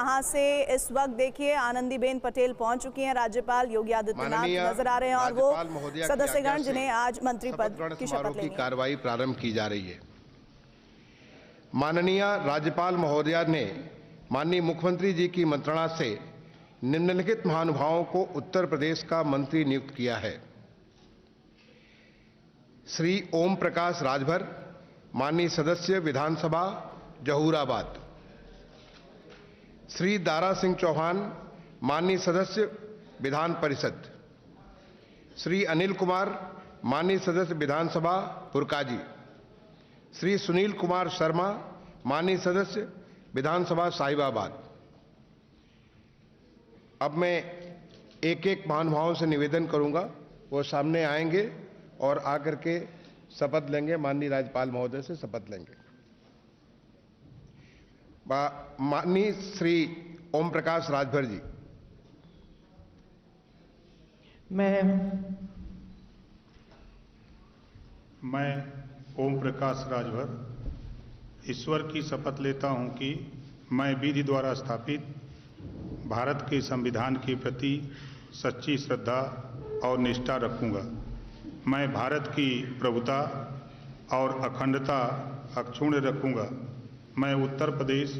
जहां से इस वक्त देखिए आनंदीबेन पटेल पहुंच चुकी हैं। राज्यपाल योगी आदित्यनाथ नजर आ रहे हैं और वो सदस्यगण जिन्हें आज मंत्री पद की शपथ लेनी है। कार्रवाई प्रारंभ की जा रही है। माननीय राज्यपाल महोदया ने माननीय मुख्यमंत्री जी की मंत्रणा से निम्नलिखित महानुभावों को उत्तर प्रदेश का मंत्री नियुक्त किया है। श्री ओम प्रकाश राजभर, माननीय सदस्य विधानसभा जहूराबाद। श्री दारा सिंह चौहान, माननीय सदस्य विधान परिषद। श्री अनिल कुमार, माननीय सदस्य विधानसभा पुरकाजी। श्री सुनील कुमार शर्मा, माननीय सदस्य विधानसभा साहिबाबाद। अब मैं एक एक महानुभावों से निवेदन करूंगा, वो सामने आएंगे और आकर के शपथ लेंगे, माननीय राज्यपाल महोदय से शपथ लेंगे। माननीय श्री ओम प्रकाश राजभर जी। मैं ओम प्रकाश राजभर ईश्वर की शपथ लेता हूं कि मैं विधि द्वारा स्थापित भारत के संविधान के प्रति सच्ची श्रद्धा और निष्ठा रखूंगा। मैं भारत की प्रभुता और अखंडता अक्षुण्ण रखूंगा। मैं उत्तर प्रदेश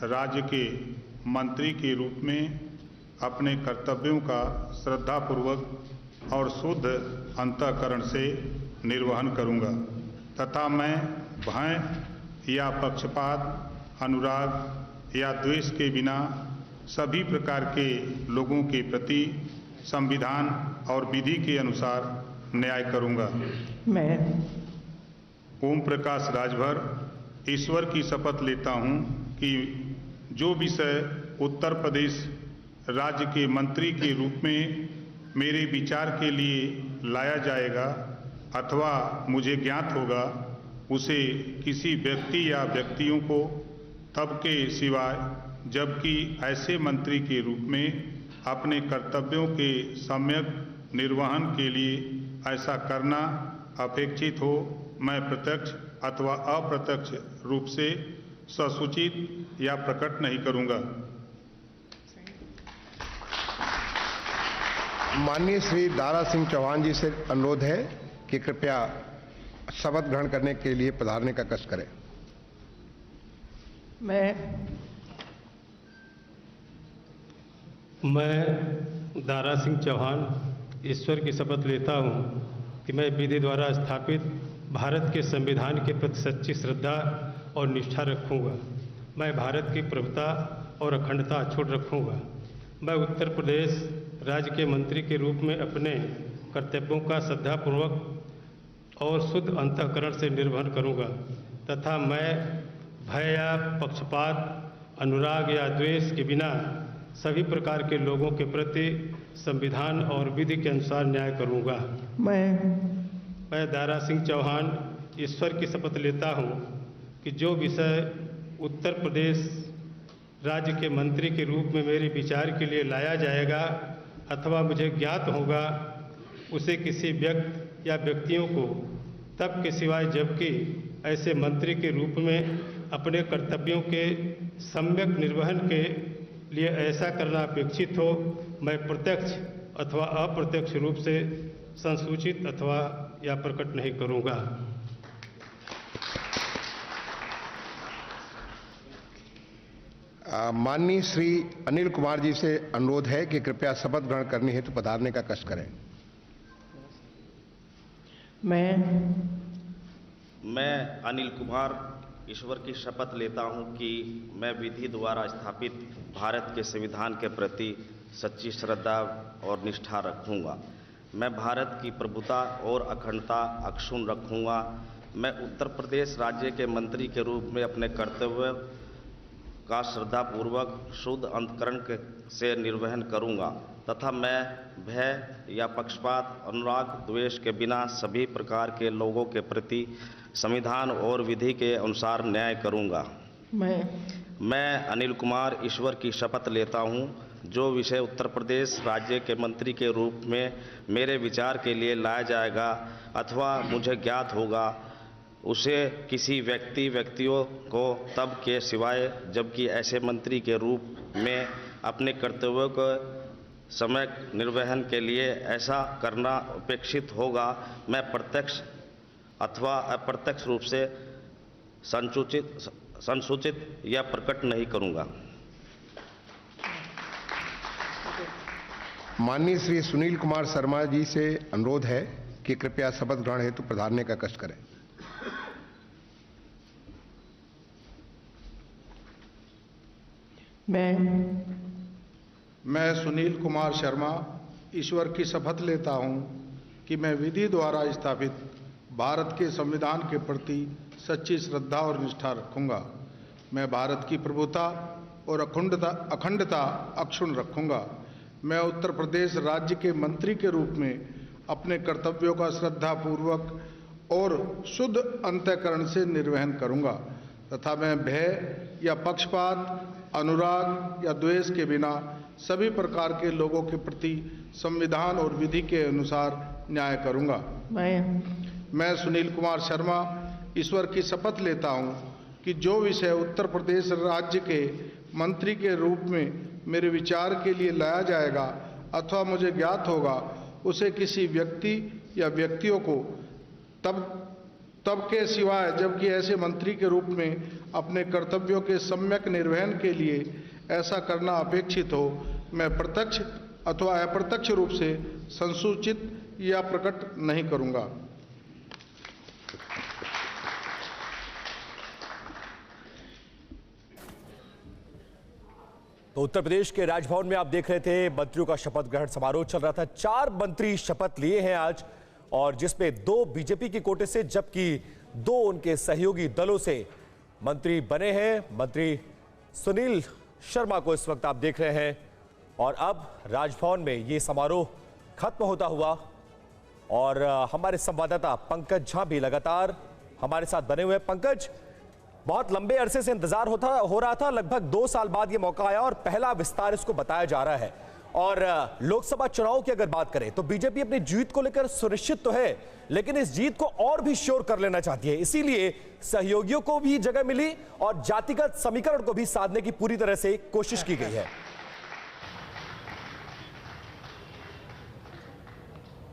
राज्य के मंत्री के रूप में अपने कर्तव्यों का श्रद्धापूर्वक और शुद्ध अंतःकरण से निर्वहन करूंगा तथा मैं भय या पक्षपात, अनुराग या द्वेष के बिना सभी प्रकार के लोगों के प्रति संविधान और विधि के अनुसार न्याय करूंगा। मैं ओम प्रकाश राजभर ईश्वर की शपथ लेता हूं कि जो विषय उत्तर प्रदेश राज्य के मंत्री के रूप में मेरे विचार के लिए लाया जाएगा अथवा मुझे ज्ञात होगा, उसे किसी व्यक्ति या व्यक्तियों को तब के सिवाय जबकि ऐसे मंत्री के रूप में अपने कर्तव्यों के सम्यक निर्वहन के लिए ऐसा करना अपेक्षित हो, मैं प्रत्यक्ष अथवा अप्रत्यक्ष रूप से ससूचित या प्रकट नहीं करूंगा। माननीय श्री दारा सिंह चौहान जी से अनुरोध है कि कृपया शपथ ग्रहण करने के लिए पधारने का कष्ट करें। मैं दारा सिंह चौहान ईश्वर की शपथ लेता हूँ कि मैं विधि द्वारा स्थापित भारत के संविधान के प्रति सच्ची श्रद्धा और निष्ठा रखूँगा। मैं भारत की प्रभुता और अखंडता अक्षुण्ण रखूँगा। मैं उत्तर प्रदेश राज्य के मंत्री के रूप में अपने कर्तव्यों का श्रद्धापूर्वक और शुद्ध अंतःकरण से निर्वहन करूँगा तथा मैं भय या पक्षपात, अनुराग या द्वेष के बिना सभी प्रकार के लोगों के प्रति संविधान और विधि के अनुसार न्याय करूँगा। मैं दारा सिंह चौहान ईश्वर की शपथ लेता हूँ कि जो विषय उत्तर प्रदेश राज्य के मंत्री के रूप में मेरे विचार के लिए लाया जाएगा अथवा मुझे ज्ञात होगा, उसे किसी व्यक्ति या व्यक्तियों को तब के सिवाय जबकि ऐसे मंत्री के रूप में अपने कर्तव्यों के सम्यक निर्वहन के लिए ऐसा करना अपेक्षित हो, मैं प्रत्यक्ष अथवा अप्रत्यक्ष रूप से संसूचित अथवा या प्रकट नहीं करूँगा। माननीय श्री अनिल कुमार जी से अनुरोध है कि कृपया शपथ ग्रहण करनी है तो पधारने का कष्ट करें। मैं अनिल कुमार ईश्वर की शपथ लेता हूं कि मैं विधि द्वारा स्थापित भारत के संविधान के प्रति सच्ची श्रद्धा और निष्ठा रखूंगा। मैं भारत की प्रभुता और अखंडता अक्षुण्ण रखूंगा। मैं उत्तर प्रदेश राज्य के मंत्री के रूप में अपने कर्तव्य का श्रद्धापूर्वक शुद्ध अंतःकरण से निर्वहन करूंगा तथा मैं भय या पक्षपात, अनुराग, द्वेष के बिना सभी प्रकार के लोगों के प्रति संविधान और विधि के अनुसार न्याय करूंगा। मैं अनिल कुमार ईश्वर की शपथ लेता हूं, जो विषय उत्तर प्रदेश राज्य के मंत्री के रूप में मेरे विचार के लिए लाया जाएगा अथवा मुझे ज्ञात होगा, उसे किसी व्यक्तियों को तब के सिवाय जबकि ऐसे मंत्री के रूप में अपने कर्तव्यों को समय निर्वहन के लिए ऐसा करना अपेक्षित होगा। मैं प्रत्यक्ष अथवा अप्रत्यक्ष रूप से संसूचित या प्रकट नहीं करूंगा। माननीय श्री सुनील कुमार शर्मा जी से अनुरोध है कि कृपया शपथ ग्रहण हेतु पधारने का कष्ट करें। मैं सुनील कुमार शर्मा ईश्वर की शपथ लेता हूं कि मैं विधि द्वारा स्थापित भारत के संविधान के प्रति सच्ची श्रद्धा और निष्ठा रखूंगा। मैं भारत की प्रभुता और अखंडता अक्षुण्ण रखूंगा। मैं उत्तर प्रदेश राज्य के मंत्री के रूप में अपने कर्तव्यों का श्रद्धापूर्वक और शुद्ध अंतःकरण से निर्वहन करूंगा तथा मैं भय या पक्षपात, अनुराग या द्वेष के बिना सभी प्रकार के लोगों के प्रति संविधान और विधि के अनुसार न्याय करूंगा। मैं सुनील कुमार शर्मा ईश्वर की शपथ लेता हूं कि जो विषय उत्तर प्रदेश राज्य के मंत्री के रूप में मेरे विचार के लिए लाया जाएगा अथवा मुझे ज्ञात होगा, उसे किसी व्यक्ति या व्यक्तियों को तब के सिवाय जबकि ऐसे मंत्री के रूप में अपने कर्तव्यों के सम्यक निर्वहन के लिए ऐसा करना अपेक्षित हो, मैं प्रत्यक्ष अथवा अप्रत्यक्ष रूप से संसूचित या प्रकट नहीं करूंगा। तो उत्तर प्रदेश के राजभवन में आप देख रहे थे मंत्रियों का शपथ ग्रहण समारोह चल रहा था। 4 मंत्री शपथ लिए हैं आज, और जिसमें 2 बीजेपी के कोटे से जबकि 2 उनके सहयोगी दलों से मंत्री बने हैं। मंत्री सुनील शर्मा को इस वक्त आप देख रहे हैं, और अब राजभवन में ये समारोह खत्म होता हुआ, और हमारे संवाददाता पंकज झा भी लगातार हमारे साथ बने हुए हैं। पंकज, बहुत लंबे अरसे से इंतजार हो रहा था, लगभग 2 साल बाद ये मौका आया और पहला विस्तार इसको बताया जा रहा है। और लोकसभा चुनाव की अगर बात करें तो बीजेपी अपनी जीत को लेकर सुनिश्चित तो है, लेकिन इस जीत को और भी श्योर कर लेना चाहती है। इसीलिए सहयोगियों को भी जगह मिली और जातिगत समीकरण को भी साधने की पूरी तरह से कोशिश की गई है।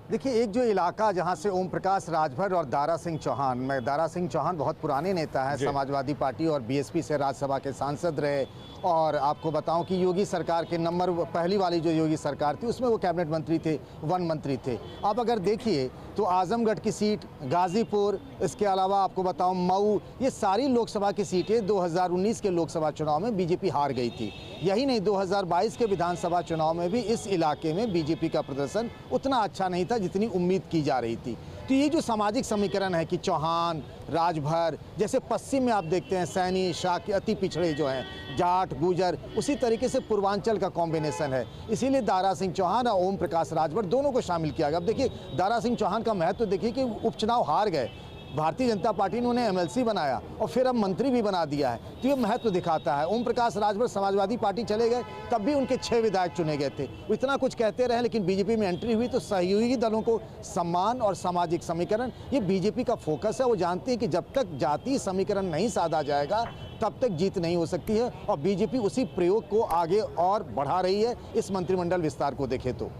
देखिए, एक जो इलाका जहां से ओम प्रकाश राजभर और दारा सिंह चौहान बहुत पुराने नेता हैं, समाजवादी पार्टी और बीएसपी से राज्यसभा के सांसद रहे, और आपको बताऊं कि योगी सरकार के पहली वाली जो योगी सरकार थी उसमें वो कैबिनेट मंत्री थे, वन मंत्री थे। अब अगर देखिए तो आजमगढ़ की सीट, गाजीपुर, इसके अलावा आपको बताऊं मऊ, ये सारी लोकसभा की सीटें 2019 के लोकसभा चुनाव में बीजेपी हार गई थी। यही नहीं, 2022 के विधानसभा चुनाव में भी इस इलाके में बीजेपी का प्रदर्शन उतना अच्छा नहीं था जितनी उम्मीद की जा रही थी। तो ये जो सामाजिक समीकरण है कि चौहान, राजभर, जैसे पश्चिम में आप देखते हैं सैनी, शाक्य, अति पिछड़े जो हैं, जाट, गुजर, उसी तरीके से पूर्वांचल का कॉम्बिनेशन है। इसीलिए दारा सिंह चौहान और ओम प्रकाश राजभर दोनों को शामिल किया गया। अब देखिए, दारा सिंह चौहान का महत्व देखिए कि उपचुनाव हार गए, भारतीय जनता पार्टी ने उन्हें एमएलसी बनाया और फिर अब मंत्री भी बना दिया है, तो ये महत्व दिखाता है। ओम प्रकाश राजभर समाजवादी पार्टी चले गए, तब भी उनके 6 विधायक चुने गए थे। वो इतना कुछ कहते रहे, लेकिन बीजेपी में एंट्री हुई तो सहयोगी दलों को सम्मान और सामाजिक समीकरण, ये बीजेपी का फोकस है। वो जानते हैं कि जब तक जातीय समीकरण नहीं साधा जाएगा तब तक जीत नहीं हो सकती है, और बीजेपी उसी प्रयोग को आगे और बढ़ा रही है। इस मंत्रिमंडल विस्तार को देखें तो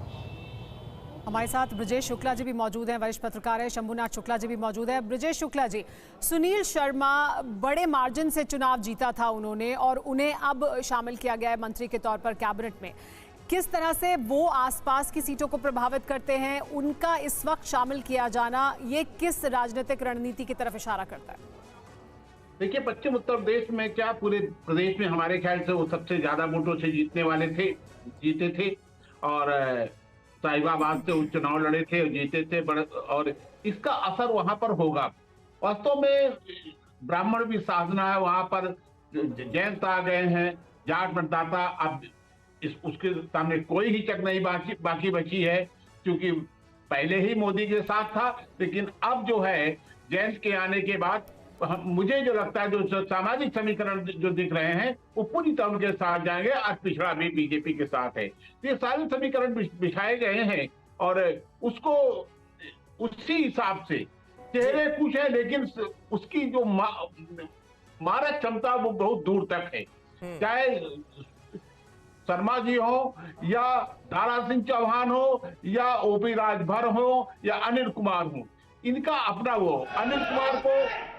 हमारे साथ ब्रजेश शुक्ला जी भी मौजूद हैं, वरिष्ठ पत्रकार है, शंभुनाथ शुक्ला जी भी मौजूद है। ब्रजेश शुक्ला जी, सुनील शर्मा बड़े मार्जिन से चुनाव जीता था उन्होंने, और उन्हें अब शामिल किया गया है मंत्री के तौर पर कैबिनेट में। किस तरह से वो आसपास की सीटों को प्रभावित करते हैं, उनका इस वक्त शामिल किया जाना ये किस राजनीतिक रणनीति की तरफ इशारा करता है? देखिए, पश्चिम उत्तर प्रदेश में क्या, पूरे प्रदेश में हमारे ख्याल से वो सबसे ज्यादा वोटों से जीते थे, और साहिबाबाद से चुनाव लड़े थे और जीते थे, और इसका असर वहां पर होगा। वास्तव में ब्राह्मण भी साधना है वहां पर, जैन आ गए हैं, जाट मतदाता अब उसके सामने कोई हिचक नहीं बाकी बची है, क्योंकि पहले ही मोदी के साथ था, लेकिन अब जो है जैन के आने के बाद मुझे जो लगता है जो सामाजिक समीकरण जो दिख रहे हैं वो पूरी तरह उनके साथ जाएंगे, और पिछड़ा भी बीजेपी के साथ है। ये सारे समीकरण बिछाए गए हैं, और उसको उसी हिसाब से चेहरे कुछ है, लेकिन उसकी जो मारक क्षमता वो बहुत दूर तक है। चाहे शर्मा जी हो या दारा सिंह चौहान हो या ओपी राजभर हो या अनिल कुमार हो, इनका अपना वो अनिल कुमार को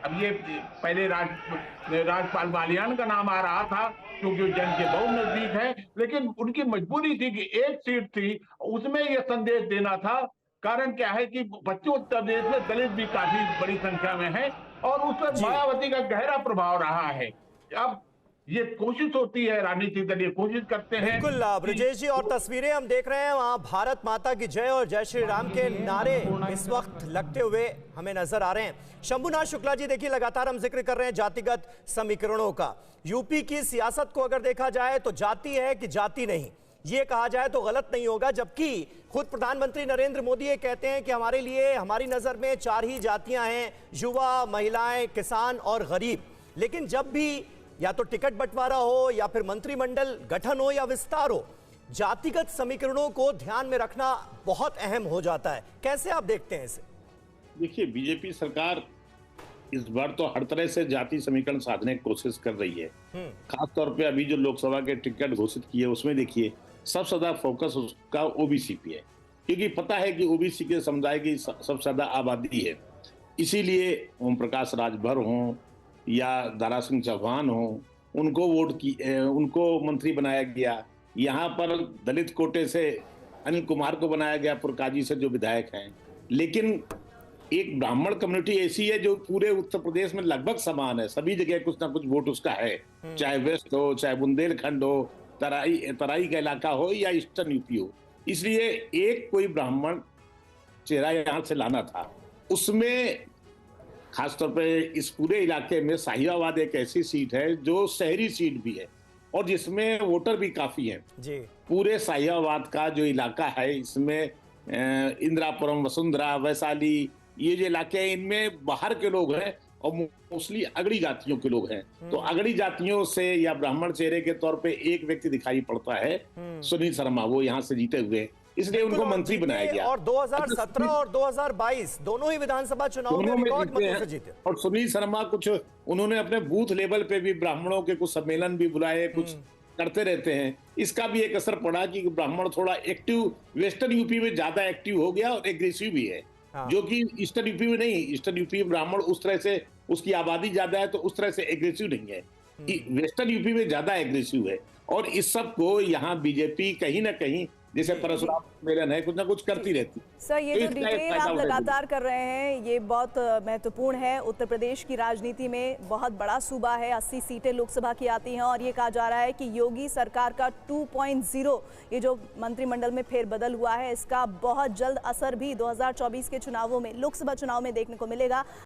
अब ये पहले राजपाल बालियान का नाम आ रहा था क्योंकि जंग के बहुत नजदीक है, लेकिन उनकी मजबूरी थी कि एक सीट थी, उसमें यह संदेश देना था। कारण क्या है कि पश्चिम उत्तर प्रदेश में दलित भी काफी बड़ी संख्या में है और उस पर मायावती का गहरा प्रभाव रहा है। अब ये कोशिश होती है, राजनीतिक दल ये कोशिश करते हैं। बिल्कुल ब्रजेश जी, और तस्वीरें हम देख रहे हैं वहां भारत माता की जय और जय श्री राम के नारे इस वक्त लगते हुए हमें नजर आ रहे हैं। शंभुनाथ शुक्ला जी, देखिए लगातार हम जिक्र कर रहे हैं जातिगत समीकरणों का। यूपी की सियासत को अगर देखा जाए तो जाति है कि जाति नहीं, ये कहा जाए तो गलत नहीं होगा, जबकि खुद प्रधानमंत्री नरेंद्र मोदी ये कहते हैं कि हमारे लिए, हमारी नजर में 4 ही जातियां हैं, युवा, महिलाएं, किसान और गरीब। लेकिन जब भी या तो टिकट बंटवारा हो या फिर मंत्रिमंडल गठन हो या विस्तार हो, जातिगत समीकरणों को ध्यान में रखना बहुत अहम हो जाता है। कैसे आप देखते हैं इसे? देखिए, बीजेपी सरकार इस बार तो हर तरह से जाति समीकरण साधने की कोशिश कर रही है। खासतौर पे अभी जो लोकसभा के टिकट घोषित किए उसमें देखिए सबसे ज्यादा फोकस उसका ओबीसी पे है, क्योंकि पता है कि ओबीसी के समुदाय की सबसे ज्यादा आबादी है। इसीलिए ओम प्रकाश राजभर हों या दारा सिंह चौहान हो, उनको मंत्री बनाया गया। यहाँ पर दलित कोटे से अनिल कुमार को बनाया गया, पुरकाजी से जो विधायक हैं। लेकिन एक ब्राह्मण कम्युनिटी ऐसी है जो पूरे उत्तर प्रदेश में लगभग समान है, सभी जगह कुछ ना कुछ वोट उसका है, चाहे वेस्ट हो, चाहे बुंदेलखंड हो, तराई का इलाका हो या ईस्टर्न यूपी हो। इसलिए एक कोई ब्राह्मण चेहरा यहाँ से लाना था। उसमें खासतौर पे इस पूरे इलाके में साहिवाबाद एक ऐसी सीट है जो शहरी सीट भी है और जिसमें वोटर भी काफी हैं। जी। पूरे साहिवाबाद का जो इलाका है, इसमें इंदिरापुरम, वसुंधरा, वैशाली, ये जो इलाके हैं, इनमें बाहर के लोग हैं और मोस्टली अगड़ी जातियों के लोग हैं। तो अगड़ी जातियों से या ब्राह्मण चेहरे के तौर पे एक व्यक्ति दिखाई पड़ता है, सुनील शर्मा, वो यहाँ से जीते हुए, इसलिए उनको मंत्री बनाया गया। और 2017 और 2022 दोनों ही विधानसभा चुनाव में रिकॉर्ड मतों से जीते। और सुनील शर्मा कुछ उन्होंने अपने बूथ लेवल पे भी ब्राह्मणों के कुछ सम्मेलन भी बुलाए, कुछ करते रहते हैं। इसका भी एक असर पड़ा कि ब्राह्मण थोड़ा एक्टिव, वेस्टर्न यूपी में ज्यादा एक्टिव हो गया और एग्रेसिव भी है, जो कि ईस्टर्न यूपी में नहीं। ईस्टर्न यूपी में ब्राह्मण उस तरह से, उसकी आबादी ज्यादा है तो उस तरह से एग्रेसिव नहीं है। वेस्टर्न यूपी में ज्यादा एग्रेसिव है और इस सब को यहाँ बीजेपी कहीं ना कहीं जैसे परशुराम सम्मेलन है, कुछ ना कुछ करती रहती। सर, ये जो डिटेल आप लगातार कर रहे हैं ये बहुत महत्वपूर्ण है। उत्तर प्रदेश की राजनीति में बहुत बड़ा सूबा है, 80 सीटें लोकसभा की आती हैं और ये कहा जा रहा है कि योगी सरकार का 2.0 ये जो मंत्रिमंडल में फेरबदल हुआ है, इसका बहुत जल्द असर भी 2024 के चुनावों में, लोकसभा चुनाव में देखने को मिलेगा।